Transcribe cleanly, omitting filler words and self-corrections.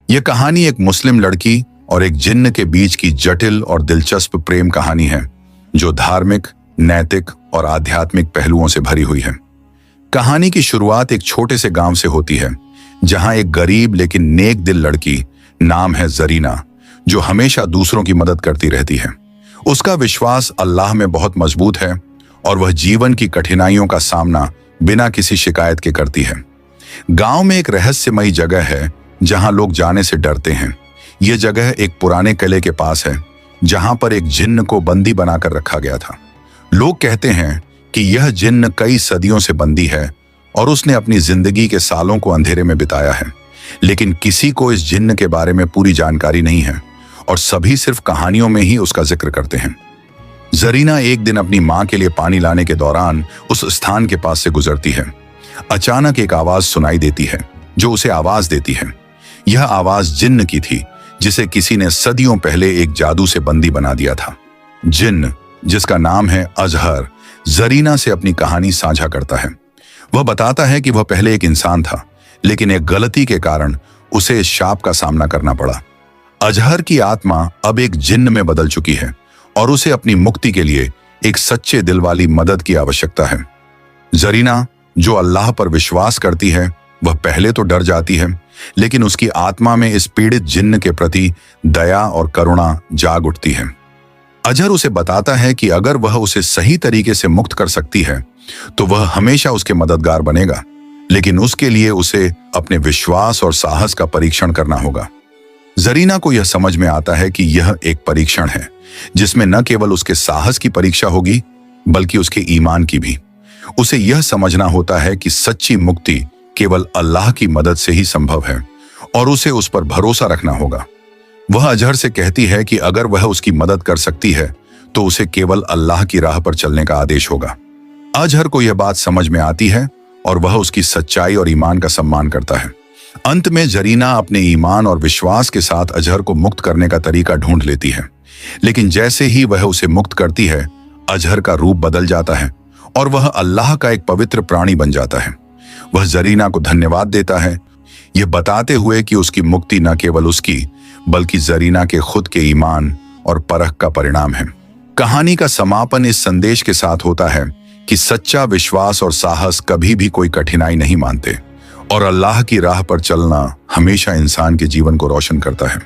यह कहानी एक मुस्लिम लड़की और एक जिन्न के बीच की जटिल और दिलचस्प प्रेम कहानी है, जो धार्मिक, नैतिक और आध्यात्मिक पहलुओं से भरी हुई है। कहानी की शुरुआत एक छोटे से गांव से होती है, जहां एक गरीब लेकिन नेक दिल लड़की, नाम है जरीना, जो हमेशा दूसरों की मदद करती रहती है। उसका विश्वास अल्लाह में बहुत मजबूत है और वह जीवन की कठिनाइयों का सामना बिना किसी शिकायत के करती है। गांव में एक रहस्यमयी जगह है जहां लोग जाने से डरते हैं। यह जगह एक पुराने किले के पास है, जहां पर एक जिन्न को बंदी बनाकर रखा गया था। लोग कहते हैं कि यह जिन्न कई सदियों से बंदी है और उसने अपनी जिंदगी के सालों को अंधेरे में बिताया है, लेकिन किसी को इस जिन्न के बारे में पूरी जानकारी नहीं है और सभी सिर्फ कहानियों में ही उसका जिक्र करते हैं। जरीना एक दिन अपनी मां के लिए पानी लाने के दौरान उस स्थान के पास से गुजरती है। अचानक एक आवाज सुनाई देती है जो उसे आवाज देती है। यह आवाज जिन्न की थी, जिसे किसी ने सदियों पहले एक जादू से बंदी बना दिया था। जिन्न, जिसका नाम है अजहर, जरीना से अपनी कहानी साझा करता है। वह बताता है कि वह पहले एक इंसान था, लेकिन एक गलती के कारण उसे इस शाप का सामना करना पड़ा। अजहर की आत्मा अब एक जिन्न में बदल चुकी है और उसे अपनी मुक्ति के लिए एक सच्चे दिल वाली मदद की आवश्यकता है। जरीना, जो अल्लाह पर विश्वास करती है, वह पहले तो डर जाती है, लेकिन उसकी आत्मा में इस पीड़ित जिन्न के प्रति दया और करुणा जाग उठती है। अजहर उसे बताता है कि अगर वह उसे सही तरीके से मुक्त कर सकती है तो वह हमेशा उसके मददगार बनेगा, लेकिन उसके लिए उसे अपने विश्वास और साहस का परीक्षण करना होगा। जरीना को यह समझ में आता है कि यह एक परीक्षण है, जिसमें न केवल उसके साहस की परीक्षा होगी, बल्कि उसके ईमान की भी। उसे यह समझना होता है कि सच्ची मुक्ति केवल अल्लाह की मदद से ही संभव है और उसे उस पर भरोसा रखना होगा। वह अजहर से कहती है कि अगर वह उसकी मदद कर सकती है तो उसे केवल अल्लाह की राह पर चलने का आदेश होगा। अजहर को यह बात समझ में आती है और वह उसकी सच्चाई और ईमान का सम्मान करता है। अंत में जरीना अपने ईमान और विश्वास के साथ अजहर को मुक्त करने का तरीका ढूंढ लेती है, लेकिन जैसे ही वह उसे मुक्त करती है, अजहर का रूप बदल जाता है और वह अल्लाह का एक पवित्र प्राणी बन जाता है। वह जरीना को धन्यवाद देता है, यह बताते हुए कि उसकी मुक्ति न केवल उसकी, बल्कि जरीना के खुद के ईमान और परख का परिणाम है। कहानी का समापन इस संदेश के साथ होता है कि सच्चा विश्वास और साहस कभी भी कोई कठिनाई नहीं मानते और अल्लाह की राह पर चलना हमेशा इंसान के जीवन को रोशन करता है।